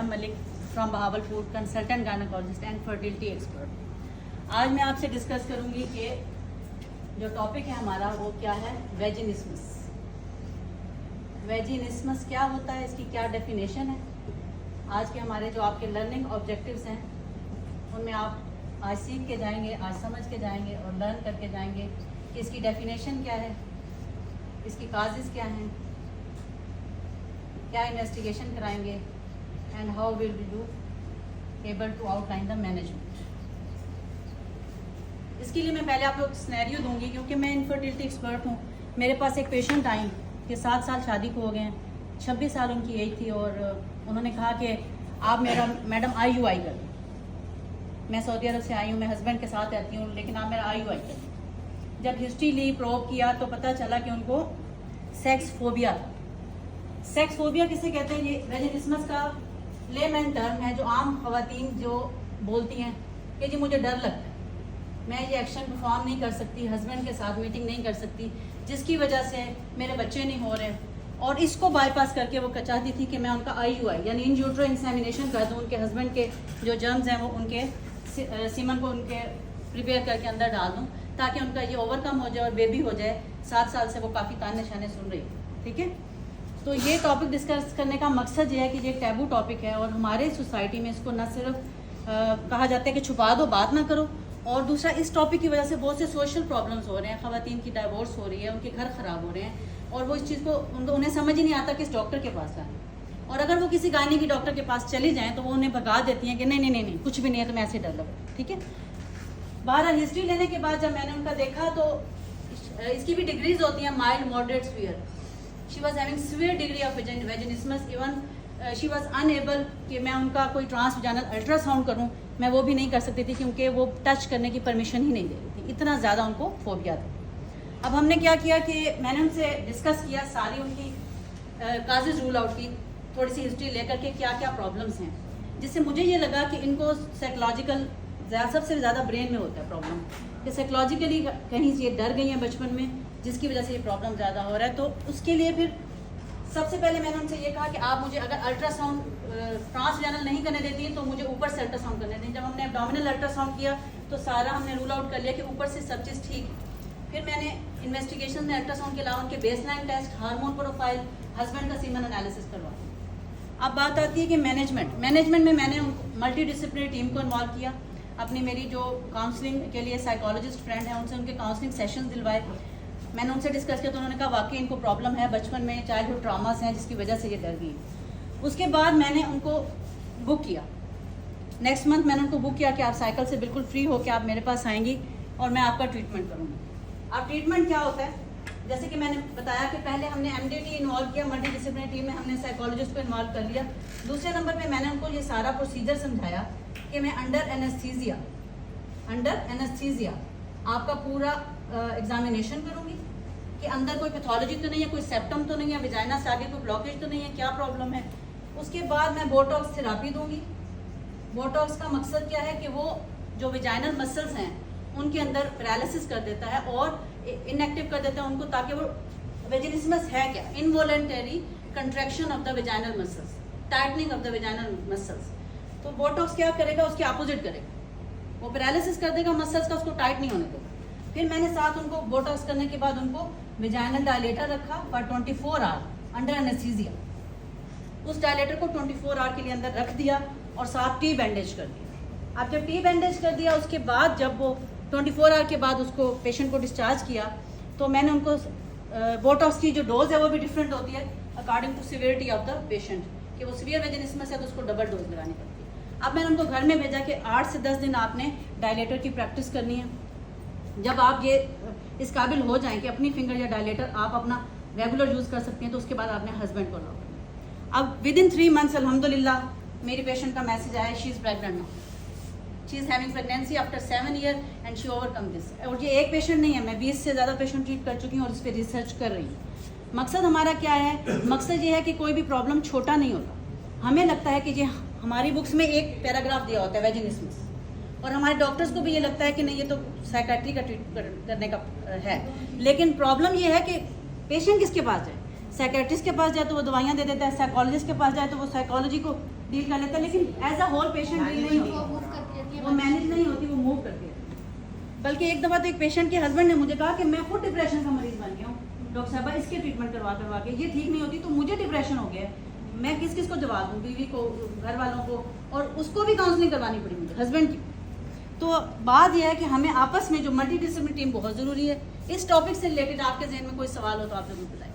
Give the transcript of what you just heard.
Madam Malik from Bahawalpur, consultant gynaecologist and fertility expert. आज मैं आपसे डिस्कस करूंगी कि जो टॉपिक है हमारा वो क्या है, वेजिनिस्मस। वेजिनिस्मस क्या होता है, इसकी क्या डेफिनेशन है। आज के हमारे जो आपके लर्निंग ऑब्जेक्टिव्स हैं उनमें आप आज सीख के जाएंगे, आज समझ के जाएंगे और लर्न करके जाएंगे कि इसकी डेफिनेशन क्या है, इसकी काजेज़ क्या हैं, क्या इन्वेस्टिगेशन कराएंगे and how will we do able to outline the management. इसके लिए मैं पहले आप लोग सिनेरियो दूंगी क्योंकि मैं इनफर्टिलिटी एक्सपर्ट हूँ। मेरे पास एक पेशेंट आई कि 7 साल शादी को हो गए हैं, 26 साल उनकी एज थी और उन्होंने कहा कि आप मेरा मैडम IUI कर दें। मैं सऊदी अरब से आई हूँ, मैं हस्बैंड के साथ रहती हूँ, लेकिन आप मेरा IUI कर दें। जब हिस्ट्री ली, प्रोब किया तो पता चला कि उनको सेक्स फोबिया था। सेक्स फोबिया किसे कहते हैं? ये वेजिनिस्मस का लेमैन टर्म है जो आम खवातीन जो बोलती हैं कि जी मुझे डर लगता है, मैं ये एक्शन परफॉर्म नहीं कर सकती, हस्बैंड के साथ मीटिंग नहीं कर सकती, जिसकी वजह से मेरे बच्चे नहीं हो रहे। और इसको बाईपास करके वो चाहती थी कि मैं उनका IUI यानी इन यूट्रो इंसेमिनेशन कर दूँ, उनके हस्बैंड के जो जर्म्स हैं वो उनके सीमन को उनके प्रिपेयर करके अंदर डाल दूँ ताकि उनका ये ओवरकम हो जाए और बेबी हो जाए। 7 साल से वो काफ़ी ताने शाने सुन रही है। ठीक है, तो ये टॉपिक डिस्कस करने का मकसद ये है कि ये टैबू टॉपिक है और हमारे सोसाइटी में इसको न सिर्फ कहा जाता है कि छुपा दो, बात ना करो, और दूसरा इस टॉपिक की वजह से बहुत से सोशल प्रॉब्लम्स हो रहे हैं। ख़वातीन की डाइवोर्स हो रही है, उनके घर ख़राब हो रहे हैं और वो इस चीज़ को उन्हें समझ ही नहीं आता कि इस डॉक्टर के पास आए। और अगर वो किसी गायनी की डॉक्टर के पास चली जाएँ तो वो उन्हें भगा देती हैं कि नहीं नहीं नहीं नहीं कुछ भी नहीं है, तो मैं ऐसे डर लगा। ठीक है, बाहर हिस्ट्री लेने के बाद जब मैंने उनका देखा तो इसकी भी डिग्रीज होती हैं, mild, moderate, severe. She was having severe degree of vaginismus. Even she was unable कि मैं उनका कोई ट्रांसवेजाइनल अल्ट्रासाउंड करूं, मैं वो भी नहीं कर सकती थी क्योंकि वो टच करने की परमिशन ही नहीं दे रही थी, इतना ज़्यादा उनको फोबिया था। अब हमने क्या किया कि मैंने उनसे डिस्कस किया, सारी उनकी काजेज रूल आउट की, थोड़ी सी हिस्ट्री लेकर के क्या क्या प्रॉब्लम्स हैं, जिससे मुझे ये लगा कि इनको साइकोलॉजिकल सबसे ज़्यादा ब्रेन में होता है प्रॉब्लम, कि साइकोलॉजिकली कहीं से ये डर गई हैं बचपन में, जिसकी वजह से ये प्रॉब्लम ज़्यादा हो रहा है। तो उसके लिए फिर सबसे पहले मैंने उनसे ये कहा कि आप मुझे अगर अल्ट्रासाउंड ट्रांसवेजाइनल नहीं करने देती हैं तो मुझे ऊपर से अल्ट्रासाउंड करने दें। जब हमने एब्डोमिनल अल्ट्रासाउंड किया तो सारा हमने रूल आउट कर लिया कि ऊपर से सब चीज़ ठीक है। फिर मैंने इन्वेस्टिगेशन में अल्ट्रासाउंड के अलावा उनके baseline test, hormone profile, husband का सीमन एनालिसिस करवाया। अब बात आती है कि मैनेजमेंट में मैंने मल्टी डिसिप्लिनरी टीम को इन्वॉल्व किया। अपनी मेरी जो काउंसलिंग के लिए साइकोलॉजिस्ट फ्रेंड हैं उनसे उनके काउंसलिंग सेशंस दिलवाए। मैंने उनसे डिस्कस किया तो उन्होंने कहा वाकई इनको प्रॉब्लम है, बचपन में चाइल्डहुड ट्रॉमास हैं जिसकी वजह से ये डर गई। उसके बाद मैंने उनको बुक किया, नेक्स्ट मंथ मैंने उनको बुक किया कि आप साइकिल से बिल्कुल फ्री हो के आप मेरे पास आएंगी और मैं आपका ट्रीटमेंट करूँगी। अब ट्रीटमेंट क्या होता है, जैसे कि मैंने बताया कि पहले हमने MDT इन्वॉल्व किया, मल्टी डिसिप्लिनरी टीम में हमने साइकोलॉजिस्ट को इन्वॉल्व कर लिया। दूसरे नंबर पर मैंने उनको ये सारा प्रोसीजर समझाया कि मैं अंडर एनेस्थीसिया आपका पूरा एग्जामिनेशन करूँगी कि अंदर कोई पैथोलॉजी तो नहीं है, कोई सेप्टम तो नहीं है, विजाइना से आगे कोई ब्लॉकेज तो नहीं है, क्या प्रॉब्लम है। उसके बाद मैं बोटॉक्स थेरापी दूंगी। बोटॉक्स का मकसद क्या है कि वो जो विजाइनल मसल्स हैं उनके अंदर पैरालिसिस कर देता है और इनएक्टिव कर देता है उनको, ताकि वो वेजिनिस्मस है क्या, involuntary contraction of the vaginal muscles, tightening of the vaginal muscles. तो बोटॉक्स क्या करेगा, उसके अपोजिट करेगा, वो पैरालिसिस कर देगा मसल्स का, उसको टाइट नहीं होने देगा। फिर मैंने साथ उनको बोटॉक्स करने के बाद उनको विजाइनल डायलेटर रखा फॉर 24 आवर अंडर एनेस्थीसिया। उस डायलेटर को 24 आवर के लिए अंदर रख दिया और साथ टी बैंडेज कर दिया। अब जब टी बैंडेज कर दिया उसके बाद जब वो 24 आवर के बाद उसको पेशेंट को डिस्चार्ज किया तो मैंने उनको बोटॉक्स की जो डोज है वो भी डिफरेंट होती है according to severity of the patient, कि वो सीवियर वेजिनिस्मस है तो उसको डबल डोज लगानी पड़ती है। अब मैंने उनको घर में भेजा कि 8 से 10 दिन आपने डायलेटर की प्रैक्टिस करनी है। जब आप ये इस काबिल हो जाएं कि अपनी फिंगर या डायलेटर आप अपना रेगुलर यूज़ कर सकते हैं तो उसके बाद आपने हस्बैंड को अलाउ करना। अब विद इन 3 मंथ्स अल्हम्दुलिल्लाह मेरी पेशेंट का मैसेज आया, she is pregnant now, she is having pregnancy after 7 year and she overcome this. और ये एक पेशेंट नहीं है, मैं 20 से ज़्यादा पेशेंट ट्रीट कर चुकी हूँ और इस पर रिसर्च कर रही हूँ। मकसद हमारा क्या है, मकसद ये है कि कोई भी प्रॉब्लम छोटा नहीं होता। हमें लगता है कि ये हमारी बुक्स में एक पैराग्राफ दिया होता है वेजिनिस्मस, और हमारे डॉक्टर्स को भी ये लगता है कि नहीं ये तो साइकेट्री का ट्रीट करने का है। लेकिन प्रॉब्लम ये है कि पेशेंट किसके पास जाए, साइकेट्रिस्ट के पास जाए तो वो दवाइयाँ दे देता है, साइकोलॉजिस्ट के पास जाए तो वो साइकोलॉजी को डील कर लेता है, लेकिन as a whole patient deal नहीं होती, वो मैनेज नहीं होती, वो मूव करती है। बल्कि एक दफ़ा तो एक पेशेंट के हस्बैंड ने मुझे कहा कि मैं खुद डिप्रेशन का मरीज बन गया हूँ डॉक्टर साहबा, इसके ट्रीटमेंट करवा के ये ठीक नहीं होती तो मुझे डिप्रेशन हो गया है, मैं किस किस को जवाब दूँ, बीवी को, घर वालों को, और उसको भी काउंसलिंग करवानी पड़ी मुझे, हस्बैंड की। तो बात यह है कि हमें आपस में जो मल्टी डिसिप्लिनरी टीम बहुत ज़रूरी है। इस टॉपिक से रिलेटेड आपके जहन में कोई सवाल हो तो आप जरूर बताइए।